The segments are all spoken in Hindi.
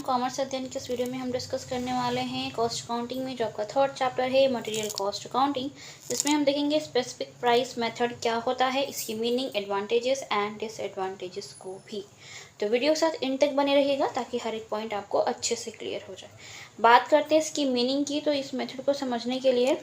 कॉमर्स अध्ययन के इस वीडियो में हम डिस्कस करने वाले हैं कॉस्ट अकाउंटिंग में जो आपका थर्ड चैप्टर है मटेरियल कॉस्ट अकाउंटिंग। इसमें हम देखेंगे स्पेसिफिक प्राइस मेथड क्या होता है, इसकी मीनिंग, एडवांटेजेस एंड डिसएडवांटेजेस को भी। तो वीडियो के साथ इन तक बने रहिएगा ताकि हर एक पॉइंट आपको अच्छे से क्लियर हो जाए। बात करते हैं इसकी मीनिंग की, तो इस मेथड को समझने के लिए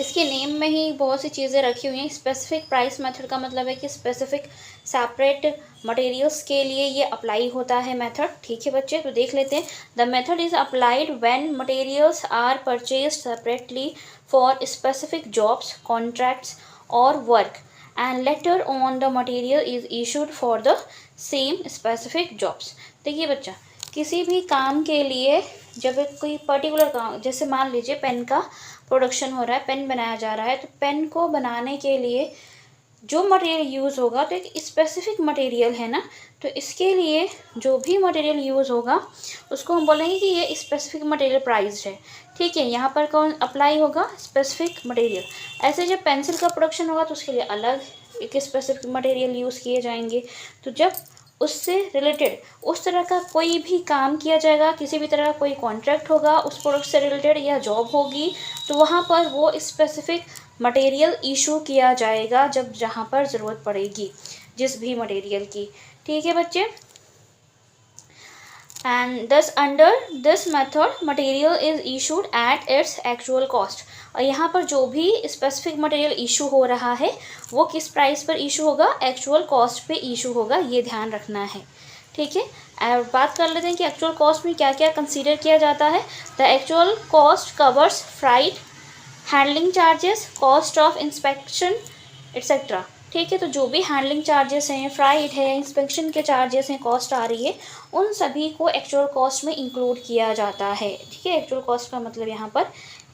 इसके नेम में ही बहुत सी चीज़ें रखी हुई हैं। स्पेसिफिक प्राइस मेथड का मतलब है कि स्पेसिफिक सेपरेट मटेरियल्स के लिए ये अप्लाई होता है मेथड। ठीक है बच्चे, तो देख लेते हैं। The method is applied when materials are purchased separately for specific jobs, contracts और work and later on the material is issued for the same specific jobs. देखिए बच्चा, किसी भी काम के लिए जब कोई पर्टिकुलर काम, जैसे मान लीजिए पेन का प्रोडक्शन हो रहा है, पेन बनाया जा रहा है, तो पेन को बनाने के लिए जो मटेरियल यूज़ होगा तो एक स्पेसिफिक मटेरियल है ना, तो इसके लिए जो भी मटेरियल यूज़ होगा उसको हम बोलेंगे कि ये स्पेसिफिक मटेरियल प्राइस है। ठीक है, यहाँ पर कौन अप्लाई होगा? Specific material. ऐसे जब पेंसिल का प्रोडक्शन होगा तो उसके लिए अलग एक स्पेसिफिक मटेरियल यूज़ किए जाएंगे। तो जब उससे रिलेटेड उस तरह का कोई भी काम किया जाएगा, किसी भी तरह का कोई कॉन्ट्रैक्ट होगा उस प्रोडक्ट से रिलेटेड या जॉब होगी, तो वहाँ पर वो स्पेसिफिक मटेरियल इशू किया जाएगा जब जहाँ पर ज़रूरत पड़ेगी जिस भी मटेरियल की। ठीक है बच्चे, एंड दस under this method material is issued at its actual cost. और यहाँ पर जो भी स्पेसिफिक मटेरियल इशू हो रहा है वो किस प्राइस पर इशू होगा? एक्चुअल कॉस्ट पे इशू होगा, ये ध्यान रखना है। ठीक है, और बात कर लेते हैं कि एक्चुअल कॉस्ट में क्या क्या कंसीडर किया जाता है। The actual cost covers freight, handling charges, cost of inspection etcetera. ठीक है, तो जो भी हैंडलिंग चार्जेस हैं, फ्राइट है, इंस्पेक्शन के चार्जेस हैं, कॉस्ट आ रही है, उन सभी को एक्चुअल कॉस्ट में इंक्लूड किया जाता है। ठीक है, एक्चुअल कॉस्ट का मतलब यहाँ पर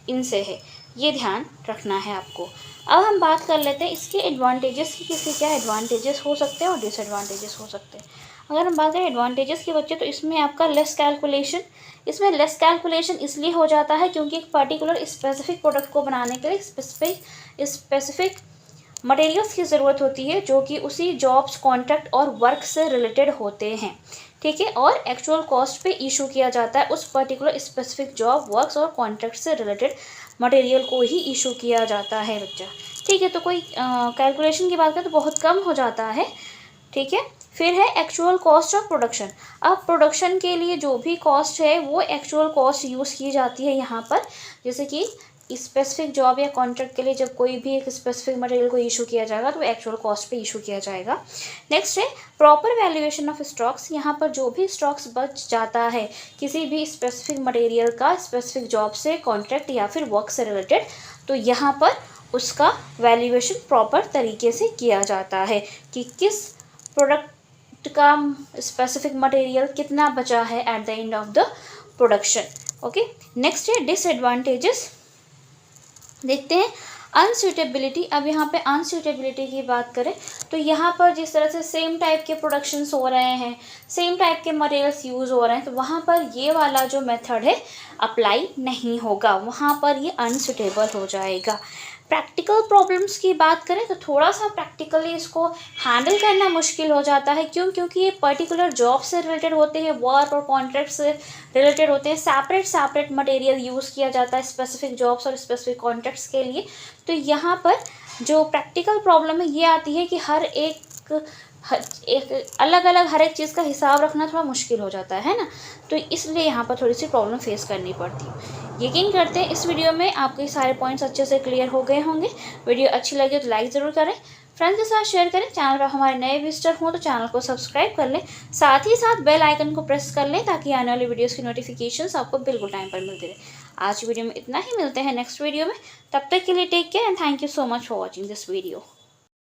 इनसे है, ये ध्यान रखना है आपको। अब हम बात कर लेते हैं इसके एडवांटेजेस की, किसके क्या एडवांटेजेस हो सकते हैं और डिसएडवांटेजेस हो सकते हैं। अगर हम बात करें एडवांटेजेस के बच्चे, तो इसमें आपका लेस कैलकुलेशन, इसमें लेस कैलकुलेशन इसलिए हो जाता है क्योंकि एक पर्टिकुलर स्पेसिफिक प्रोडक्ट को बनाने के लिए स्पेसिफिक मटेरियल्स की ज़रूरत होती है जो कि उसी जॉब्स, कॉन्ट्रैक्ट और वर्क से रिलेटेड होते हैं। ठीक है, और एक्चुअल कॉस्ट पे इशू किया जाता है उस पर्टिकुलर स्पेसिफिक जॉब, वर्क्स और कॉन्ट्रैक्ट से रिलेटेड मटेरियल को ही इशू किया जाता है बच्चा। ठीक है, तो कोई कैलकुलेशन की बात करें तो बहुत कम हो जाता है। ठीक है, फिर है एक्चुअल कॉस्ट ऑफ प्रोडक्शन। अब प्रोडक्शन के लिए जो भी कॉस्ट है वो एक्चुअल कॉस्ट यूज़ की जाती है यहाँ पर, जैसे कि स्पेसिफिक जॉब या कॉन्ट्रैक्ट के लिए जब कोई भी एक स्पेसिफिक मटेरियल को इशू किया जाएगा तो एक्चुअल कॉस्ट पे इशू किया जाएगा। नेक्स्ट है प्रॉपर वैल्यूएशन ऑफ स्टॉक्स। यहाँ पर जो भी स्टॉक्स बच जाता है किसी भी स्पेसिफिक मटेरियल का स्पेसिफिक जॉब से, कॉन्ट्रैक्ट या फिर वर्क से रिलेटेड, तो यहाँ पर उसका वैल्यूएशन प्रॉपर तरीके से किया जाता है कि किस प्रोडक्ट का स्पेसिफिक मटेरियल कितना बचा है at the end of the production. Okay, next है डिसएडवांटेजेस। देखते हैं अनसूटेबिलिटी। अब यहाँ पे अनसूटेबिलिटी की बात करें तो यहाँ पर जिस तरह से सेम टाइप के प्रोडक्शंस हो रहे हैं, सेम टाइप के मटेरियल्स यूज़ हो रहे हैं, तो वहाँ पर ये वाला जो मेथड है अप्लाई नहीं होगा, वहाँ पर ये अनसूटेबल हो जाएगा। प्रैक्टिकल प्रॉब्लम्स की बात करें तो थोड़ा सा प्रैक्टिकली इसको हैंडल करना मुश्किल हो जाता है। क्योंकि ये पर्टिकुलर जॉब से रिलेटेड होते हैं, वर्क और कॉन्ट्रैक्ट से रिलेटेड होते हैं, सेपरेट मटेरियल यूज़ किया जाता है स्पेसिफिक जॉब्स और स्पेसिफिक कॉन्ट्रैक्ट्स के लिए। तो यहाँ पर जो प्रैक्टिकल प्रॉब्लम है ये आती है कि हर एक अलग अलग हर एक चीज़ का हिसाब रखना थोड़ा मुश्किल हो जाता है ना, तो इसलिए यहाँ पर थोड़ी सी प्रॉब्लम फेस करनी पड़ती है। यकीन करते हैं इस वीडियो में आपके सारे पॉइंट्स अच्छे से क्लियर हो गए होंगे। वीडियो अच्छी लगे तो लाइक ज़रूर करें, फ्रेंड्स के साथ शेयर करें। चैनल पर हमारे नए विजिटर हों तो चैनल को सब्सक्राइब कर लें, साथ ही साथ बेल आइकन को प्रेस कर लें ताकि आने वाली वीडियोज़ की नोटिफिकेशंस आपको बिल्कुल टाइम पर मिलती रहे। आज की वीडियो में इतना ही, मिलते हैं नेक्स्ट वीडियो में। तब तक के लिए take care and thank you so much for watching this video.